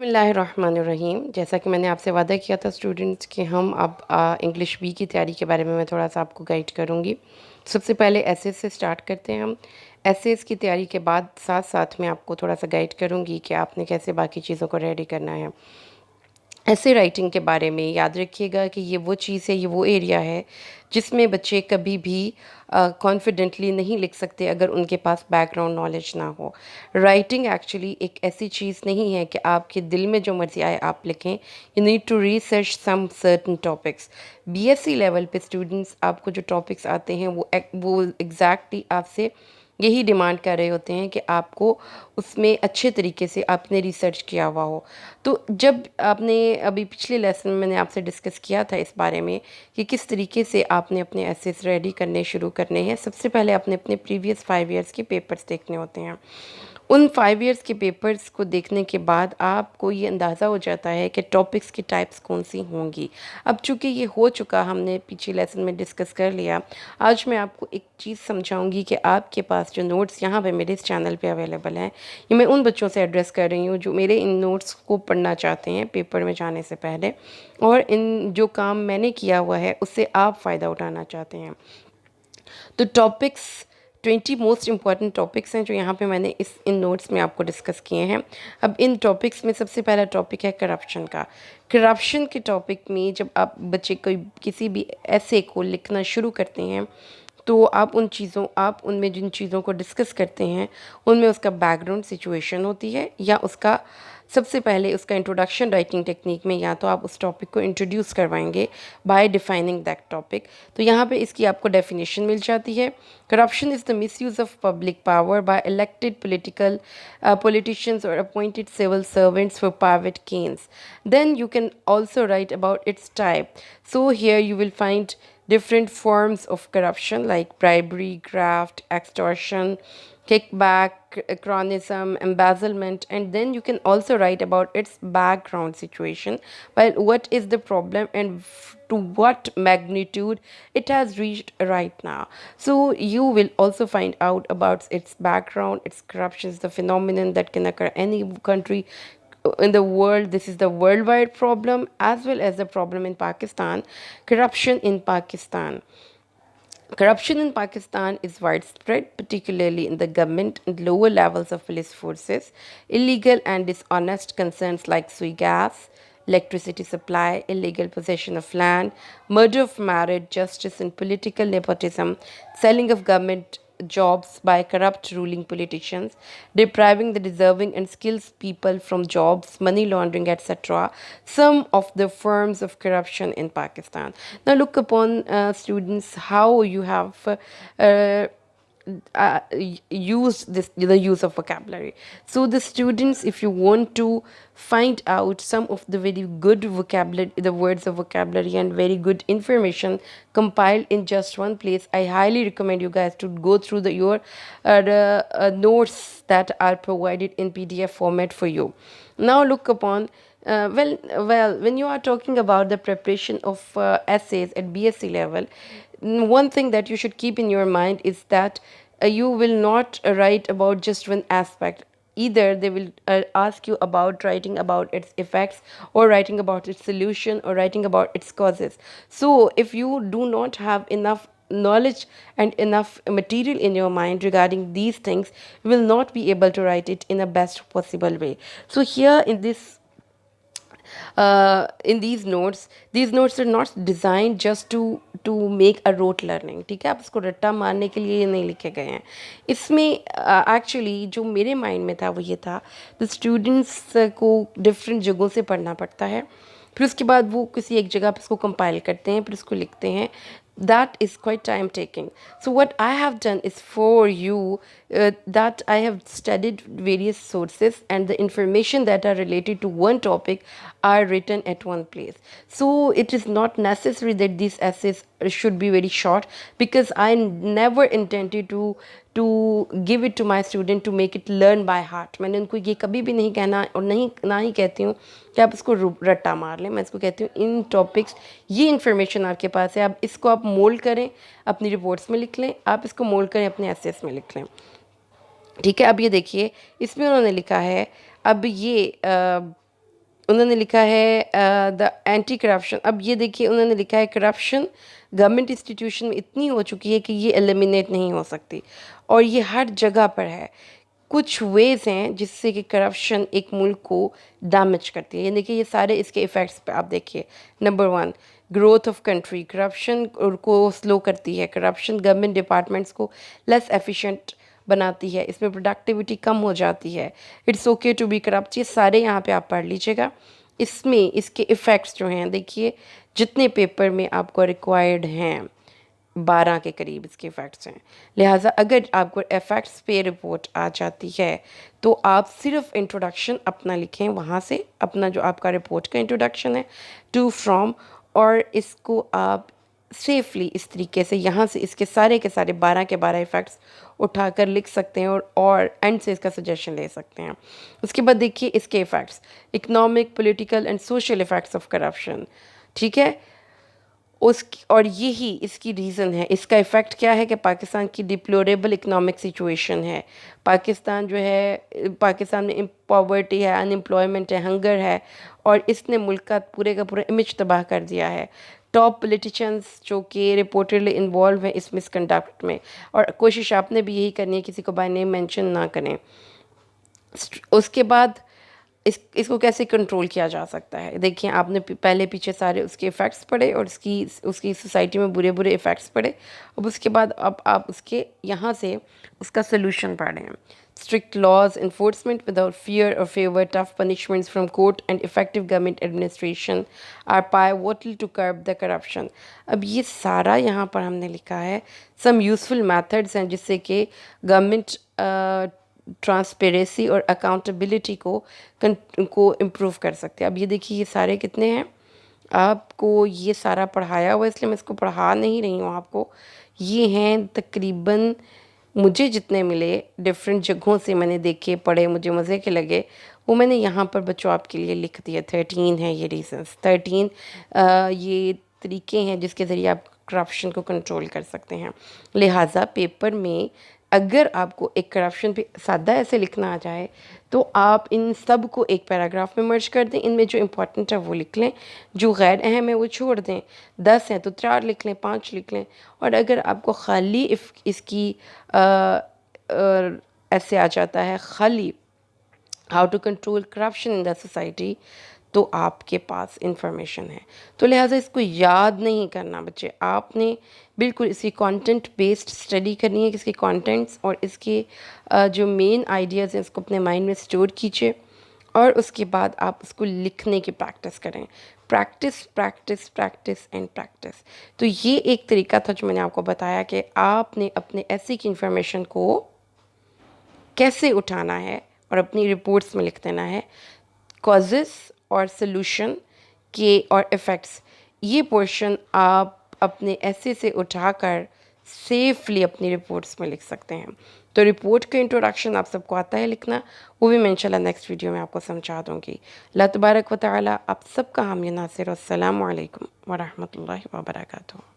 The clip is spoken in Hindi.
बिस्मिल्लाहिर्रहमानिर्रहीम। जैसा कि मैंने आपसे वादा किया था स्टूडेंट्स कि हम अब इंग्लिश बी की तैयारी के बारे में मैं थोड़ा सा आपको गाइड करूँगी। सबसे पहले एसेस से स्टार्ट करते हैं हम। एसेस की तैयारी के बाद साथ साथ मैं आपको थोड़ा सा गाइड करूँगी कि आपने कैसे बाकी चीज़ों को रेडी करना है। ऐसे राइटिंग के बारे में याद रखिएगा कि ये वो चीज़ है, ये वो एरिया है जिसमें बच्चे कभी भी कॉन्फिडेंटली नहीं लिख सकते अगर उनके पास बैकग्राउंड नॉलेज ना हो। राइटिंग एक्चुअली एक ऐसी चीज़ नहीं है कि आपके दिल में जो मर्ज़ी आए आप लिखें। You need to research some certain topics. BSc level पे स्टूडेंट्स आपको जो टॉपिक्स आते हैं वो एग्जैक्टली आपसे यही डिमांड कर रहे होते हैं कि आपको उसमें अच्छे तरीके से आपने रिसर्च किया हुआ हो। तो जब आपने अभी पिछले लेसन में मैंने आपसे डिस्कस किया था इस बारे में कि किस तरीके से आपने अपने एसेस रेडी करने शुरू करने हैं। सबसे पहले आपने अपने प्रीवियस 5 इयर्स के पेपर्स देखने होते हैं। उन 5 इयर्स के पेपर्स को देखने के बाद आपको ये अंदाज़ा हो जाता है कि टॉपिक्स की टाइप्स कौन सी होंगी। अब चूँकि ये हो चुका, हमने पिछले लेसन में डिस्कस कर लिया, आज मैं आपको एक चीज़ समझाऊंगी कि आपके पास जो नोट्स यहाँ पे मेरे इस चैनल पे अवेलेबल हैं, ये मैं उन बच्चों से एड्रेस कर रही हूँ जो मेरे इन नोट्स को पढ़ना चाहते हैं पेपर में जाने से पहले, और इन जो काम मैंने किया हुआ है उससे आप फ़ायदा उठाना चाहते हैं। तो टॉपिक्स 20 मोस्ट इम्पॉर्टेंट टॉपिक्स हैं जो यहाँ पे मैंने इन नोट्स में आपको डिस्कस किए हैं। अब इन टॉपिक्स में सबसे पहला टॉपिक है करप्शन का। करप्शन के टॉपिक में जब आप बच्चे कोई किसी भी ऐसे को लिखना शुरू करते हैं तो आप उनमें जिन चीज़ों को डिस्कस करते हैं उनमें उसका बैकग्राउंड सिचुएशन होती है, या उसका सबसे पहले उसका इंट्रोडक्शन राइटिंग टेक्निक में या तो आप उस टॉपिक को इंट्रोड्यूस करवाएंगे बाय डिफाइनिंग दैट टॉपिक। तो यहाँ पे इसकी आपको डेफिनेशन मिल जाती है। Corruption is the misuse of public power bye elected politicians or appointed civil servants for private gains. Then you can also write about its type. So here you will find different forms of corruption like bribery, graft, extortion, kickback, cronyism, embezzlement, and then you can also write about its background situation. Well, what is the problem and to what magnitude it has reached right now. So you will also find out about its background, its corruptions, the phenomenon that can occur any country in the world. This is the worldwide problem as well as the problem in Pakistan. Corruption in Pakistan. Corruption in Pakistan is widespread, particularly in the government and lower levels of police forces. Illegal and dishonest concerns like sui gas, electricity supply, illegal possession of land, murder of married, justice and political nepotism, selling of government jobs by corrupt ruling politicians, depriving the deserving and skilled people from jobs, money laundering, etc. Some of the forms of corruption in Pakistan. Now, look upon students how you have used the use of vocabulary. So the students, if you want to find out some of the very good vocabulary, the words of vocabulary and very good information compiled in just one place, I highly recommend you guys to go through your notes that are provided in PDF format for you. Now look upon when you are talking about the preparation of essays at BSc level, one thing that you should keep in your mind is that you will not write about just one aspect. Either they will ask you about writing about its effects, or writing about its solution, or writing about its causes. So if you do not have enough knowledge and enough material in your mind regarding these things, you will not be able to write it in a best possible way. So here in these notes are not designed just to make a rote learning. ठीक है, आप इसको रट्टा मारने के लिए ये नहीं लिखे गए हैं। इसमें एक्चुअली जो मेरे माइंड में था वो ये था, द स्टूडेंट्स को डिफरेंट जगहों से पढ़ना पड़ता है, फिर उसके बाद वो किसी एक जगह पर इसको कंपाइल करते हैं, फिर इसको लिखते हैं. That is quite time taking. So what I have done is for you that I have studied various sources, and the information that are related to one topic are written at one place. So it is not necessary that these essays should be very short, because I never intended to give it to my student to make it learn by heart. मैंने उनको ये कभी भी नहीं कहना, और नहीं ना ही कहती हूँ कि आप इसको रट्टा मार लें. मैं इसको कहती हूँ इन टॉपिक्स, ये इन्फॉर्मेशन आपके पास है, आप इसको आप मोल्ड करें, अपनी रिपोर्ट्स में लिख लें, आप इसको मोल्ड करें, अपने एसेस में लिख लें. ठीक है, अब ये देखिए इसमें उन्होंने लिखा है, अब ये उन्होंने लिखा है द एंटी करप्शन। अब ये देखिए उन्होंने लिखा है करप्शन गवर्नमेंट इंस्टीट्यूशन में इतनी हो चुकी है कि ये एलिमिनेट नहीं हो सकती और ये हर जगह पर है। कुछ वेज हैं जिससे कि करप्शन एक मुल्क को डैमेज करती है। ये देखिए ये सारे इसके इफ़ेक्ट्स पे आप देखिए। Number one, growth of country, corruption को स्लो करती है। करप्शन गवर्नमेंट डिपार्टमेंट्स को लेस एफिशिएंट बनाती है, इसमें प्रोडक्टिविटी कम हो जाती है। It's okay to be corrupt, ये सारे यहाँ पे आप पढ़ लीजिएगा। इसमें इसके इफ़ेक्ट्स जो हैं देखिए जितने पेपर में आपको रिक्वायर्ड हैं 12 के करीब इसके इफ़ेक्ट्स हैं। लिहाजा अगर आपको इफ़ेक्ट्स पे रिपोर्ट आ जाती है तो आप सिर्फ इंट्रोडक्शन अपना लिखें वहाँ से, अपना जो आपका रिपोर्ट का इंट्रोडक्शन है टू फ्रॉम, और इसको आप सेफली इस तरीके से यहाँ से इसके सारे के सारे 12 के 12 इफ़ेक्ट्स उठाकर लिख सकते हैं और एंड से इसका सजेशन ले सकते हैं। उसके बाद देखिए इसके effects, economic, political and social effects of corruption, ठीक है। उस और यही इसकी रीज़न है, इसका इफ़ेक्ट क्या है कि पाकिस्तान की डिप्लोरेबल इकोनॉमिक सिचुएशन है। पाकिस्तान जो है, पाकिस्तान में पॉवर्टी है, अनएम्प्लॉयमेंट है, हंगर है, और इसने मुल्क का पूरे इमेज तबाह कर दिया है। टॉप पॉलिटिशियंस जो कि रिपोर्टेडली इन्वॉल्व हैं इस मिसकंडक्ट में, और कोशिश आपने भी यही करनी है किसी को बाय नेम मेंशन ना करें। उसके बाद इसको कैसे कंट्रोल किया जा सकता है, देखिए आपने पहले पीछे सारे उसके इफ़ेक्ट्स पढ़े और उसकी सोसाइटी में बुरे बुरे इफ़ेक्ट्स पढ़े। अब उसके बाद अब आप उसके यहाँ से उसका सोल्यूशन पढ़ रहे हैं। Strict laws enforcement without fear और favour, tough punishments from court and effective government administration are pivotal to curb the corruption. अब ये सारा यहाँ पर हमने लिखा है सम यूज़फुल मेथड्स हैं जिससे कि गवर्नमेंट ट्रांसपेरेंसी और अकाउंटेबिलिटी को इम्प्रूव कर सकते हैं। अब ये देखिए ये सारे कितने हैं, आपको ये सारा पढ़ाया हुआ इसलिए मैं इसको पढ़ा नहीं रही हूँ आपको। ये हैं तकरीबन मुझे जितने मिले डिफरेंट जगहों से, मैंने देखे पढ़े, मुझे मज़े के लगे, वो मैंने यहाँ पर बच्चों आपके लिए लिख दिया। 13 है ये रीजंस, 13 ये तरीके हैं जिसके ज़रिए आप करप्शन को कंट्रोल कर सकते हैं। लिहाजा पेपर में अगर आपको एक करप्शन पे सादा ऐसे लिखना आ जाए तो आप इन सब को एक पैराग्राफ में मर्ज कर दें, इनमें जो इम्पोर्टेंट है वो लिख लें, जो गैर अहम है वो छोड़ दें। 10 हैं तो 4 लिख लें, 5 लिख लें। और अगर आपको खाली इसकी ऐसे आ जाता है खाली how to control corruption in the society, तो आपके पास इंफॉर्मेशन है। तो लिहाजा इसको याद नहीं करना बच्चे, आपने बिल्कुल इसकी कंटेंट बेस्ड स्टडी करनी है कि इसके कंटेंट्स और इसके जो मेन आइडियाज़ हैं इसको अपने माइंड में स्टोर कीजिए, और उसके बाद आप उसको लिखने की प्रैक्टिस करें। Practice practice practice and practice. तो ये एक तरीका था जो मैंने आपको बताया कि आपने अपने ऐसी की इंफॉर्मेशन को कैसे उठाना है और अपनी रिपोर्ट्स में लिख देना है। कॉजेस और सॉल्यूशन के और इफ़ेक्ट्स, ये पोर्शन आप अपने ऐसे से उठाकर सेफली अपनी रिपोर्ट्स में लिख सकते हैं। तो रिपोर्ट का इंट्रोडक्शन आप सबको आता है लिखना, वो भी मैं इंशाल्लाह नेक्स्ट वीडियो में आपको समझा दूँगी। अल्लाह तबारक व तआला आप सबका हामी नासिर। अस्सलामु अलैकुम व रहमतुल्लाहि व बरकातुहू।